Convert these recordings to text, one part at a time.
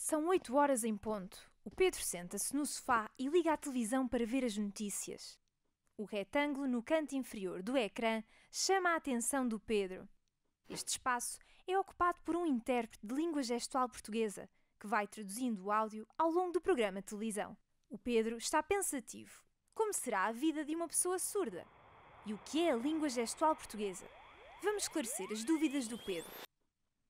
São 8 horas em ponto. O Pedro senta-se no sofá e liga a televisão para ver as notícias. O retângulo no canto inferior do ecrã chama a atenção do Pedro. Este espaço é ocupado por um intérprete de língua gestual portuguesa, que vai traduzindo o áudio ao longo do programa de televisão. O Pedro está pensativo. Como será a vida de uma pessoa surda? E o que é a língua gestual portuguesa? Vamos esclarecer as dúvidas do Pedro.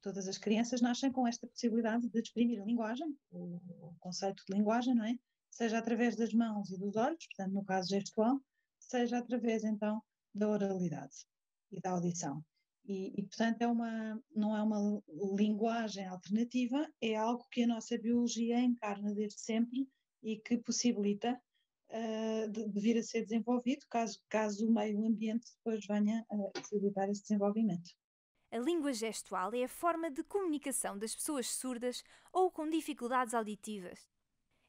Todas as crianças nascem com esta possibilidade de exprimir a linguagem, o conceito de linguagem, não é? Seja através das mãos e dos olhos, portanto, no caso gestual, seja através, então, da oralidade e da audição. Portanto, não é uma linguagem alternativa, é algo que a nossa biologia encarna desde sempre e que possibilita de vir a ser desenvolvido, caso o meio ambiente depois venha a possibilitar esse desenvolvimento. A língua gestual é a forma de comunicação das pessoas surdas ou com dificuldades auditivas.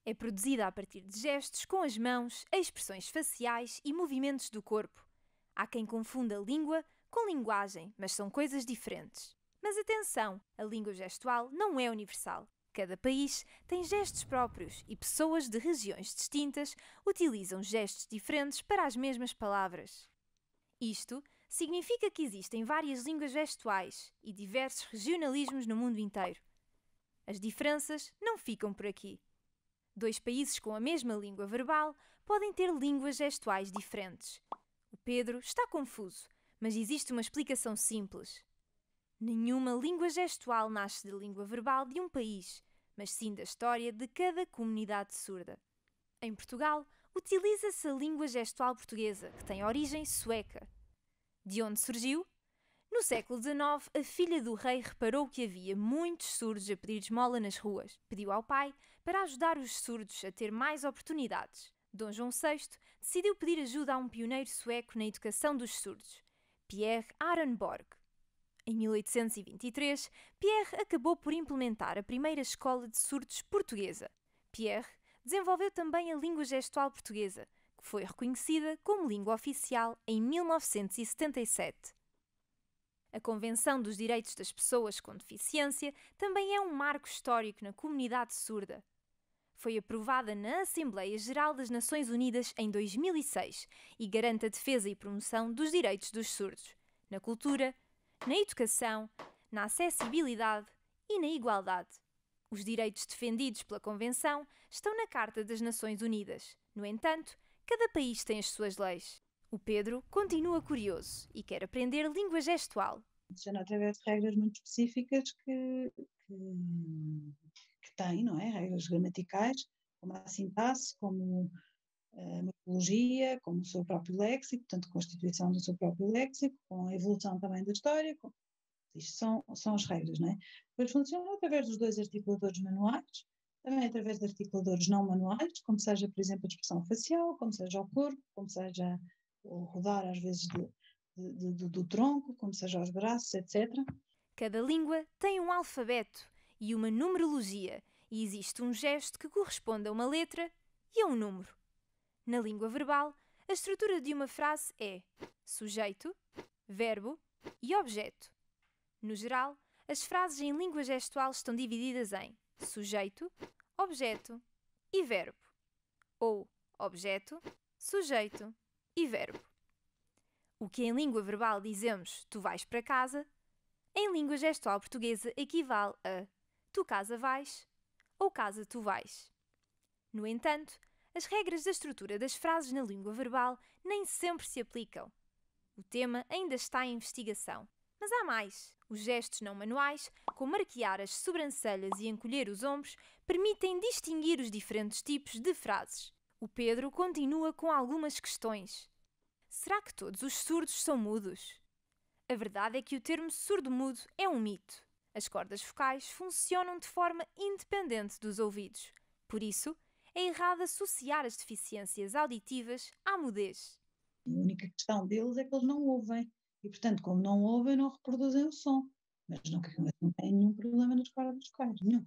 É produzida a partir de gestos com as mãos, expressões faciais e movimentos do corpo. Há quem confunda língua com linguagem, mas são coisas diferentes. Mas atenção, a língua gestual não é universal. Cada país tem gestos próprios e pessoas de regiões distintas utilizam gestos diferentes para as mesmas palavras. Isto significa que existem várias línguas gestuais e diversos regionalismos no mundo inteiro. As diferenças não ficam por aqui. Dois países com a mesma língua verbal podem ter línguas gestuais diferentes. O Pedro está confuso, mas existe uma explicação simples. Nenhuma língua gestual nasce da língua verbal de um país, mas sim da história de cada comunidade surda. Em Portugal, utiliza-se a língua gestual portuguesa, que tem origem sueca. De onde surgiu? No século XIX, a filha do rei reparou que havia muitos surdos a pedir esmola nas ruas. Pediu ao pai para ajudar os surdos a ter mais oportunidades. Dom João VI decidiu pedir ajuda a um pioneiro sueco na educação dos surdos, Pierre Arenborg. Em 1823, Pierre acabou por implementar a primeira escola de surdos portuguesa. Pierre desenvolveu também a língua gestual portuguesa, que foi reconhecida como língua oficial em 1977. A Convenção dos Direitos das Pessoas com Deficiência também é um marco histórico na comunidade surda. Foi aprovada na Assembleia Geral das Nações Unidas em 2006 e garante a defesa e promoção dos direitos dos surdos, na cultura, na educação, na acessibilidade e na igualdade. Os direitos defendidos pela Convenção estão na Carta das Nações Unidas. No entanto, cada país tem as suas leis. O Pedro continua curioso e quer aprender língua gestual. Funciona através de regras muito específicas que tem, não é? Regras gramaticais, como a sintaxe, como a morfologia, como o seu próprio léxico, portanto, a constituição do seu próprio léxico, com a evolução também da história. Isto são as regras, não é? Depois funciona através dos dois articuladores manuais, também através de articuladores não manuais, como seja, por exemplo, a expressão facial, como seja o corpo, como seja o rodar, às vezes, do tronco, como seja os braços, etc. Cada língua tem um alfabeto e uma numerologia, e existe um gesto que corresponde a uma letra e a um número. Na língua verbal, a estrutura de uma frase é sujeito, verbo e objeto. No geral, as frases em língua gestual estão divididas em sujeito, objeto e verbo, ou objeto, sujeito e verbo. O que em língua verbal dizemos tu vais para casa, em língua gestual portuguesa equivale a tu casa vais ou casa tu vais. No entanto, as regras da estrutura das frases na língua verbal nem sempre se aplicam. O tema ainda está em investigação. Mas há mais. Os gestos não manuais, como arquear as sobrancelhas e encolher os ombros, permitem distinguir os diferentes tipos de frases. O Pedro continua com algumas questões. Será que todos os surdos são mudos? A verdade é que o termo surdo-mudo é um mito. As cordas vocais funcionam de forma independente dos ouvidos. Por isso, é errado associar as deficiências auditivas à mudez. A única questão deles é que eles não ouvem. E, portanto, como não ouvem, não reproduzem o som. Mas não têm nenhum problema nas cordas vocais, nenhum.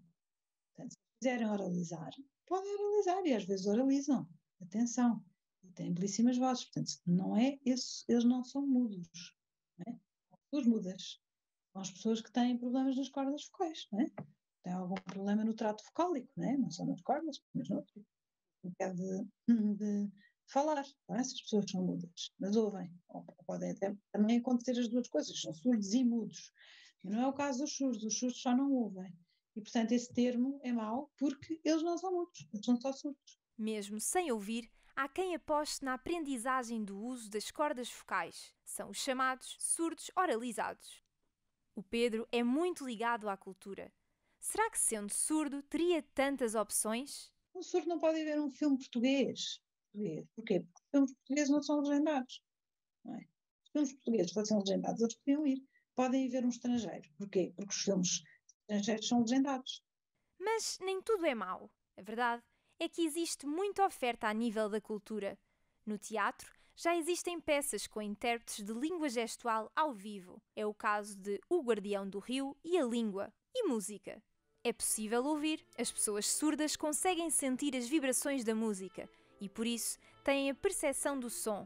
Portanto, se quiserem oralizar, podem oralizar e às vezes oralizam. Atenção. E têm belíssimas vozes. Portanto, não é isso, eles não são mudos. Não é? São pessoas mudas. São as pessoas que têm problemas nas cordas vocais. Não é? tem algum problema no trato vocálico, não é? Não só nas cordas, mas no outro. Não quer de falar, não é? Essas pessoas são mudas, mas ouvem. Ou podem até também acontecer as duas coisas, são surdos e mudos. E não é o caso dos surdos só não ouvem. E, portanto, esse termo é mau porque eles não são mudos, eles são só surdos. Mesmo sem ouvir, há quem aposte na aprendizagem do uso das cordas vocais. São os chamados surdos oralizados. O Pedro é muito ligado à cultura. Será que, sendo surdo, teria tantas opções? Um surdo não pode ver um filme português. Porquê? Porque os filmes portugueses não são legendados. Não é? Se os filmes portugueses fossem legendados, eles podiam ir. Podem ir ver um estrangeiro. Porquê? Porque os filmes estrangeiros são legendados. Mas nem tudo é mau. A verdade é que existe muita oferta a nível da cultura. No teatro, já existem peças com intérpretes de língua gestual ao vivo. É o caso de O Guardião do Rio e a Língua. E música. É possível ouvir. As pessoas surdas conseguem sentir as vibrações da música e, por isso, têm a percepção do som.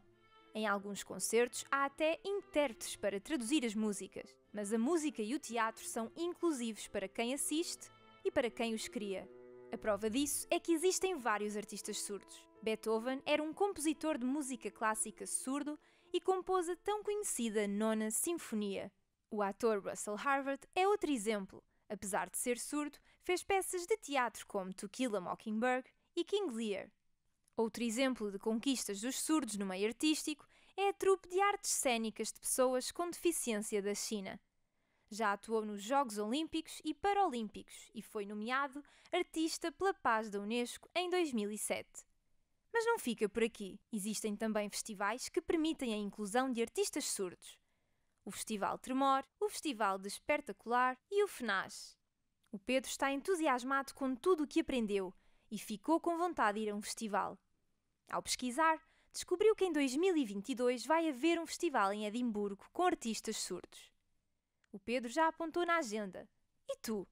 Em alguns concertos, há até intérpretes para traduzir as músicas. Mas a música e o teatro são inclusivos para quem assiste e para quem os cria. A prova disso é que existem vários artistas surdos. Beethoven era um compositor de música clássica surdo e compôs a tão conhecida Nona Sinfonia. O ator Russell Harvard é outro exemplo. Apesar de ser surdo, fez peças de teatro como To Kill a Mockingbird e King Lear. Outro exemplo de conquistas dos surdos no meio artístico é a trupe de artes cênicas de pessoas com deficiência da China. Já atuou nos Jogos Olímpicos e Paralímpicos e foi nomeado Artista pela Paz da Unesco em 2007. Mas não fica por aqui. Existem também festivais que permitem a inclusão de artistas surdos. O Festival Tremor, o Festival Despertacular e o FNAS. O Pedro está entusiasmado com tudo o que aprendeu e ficou com vontade de ir a um festival. Ao pesquisar, descobriu que em 2022 vai haver um festival em Edimburgo com artistas surdos. O Pedro já apontou na agenda. E tu?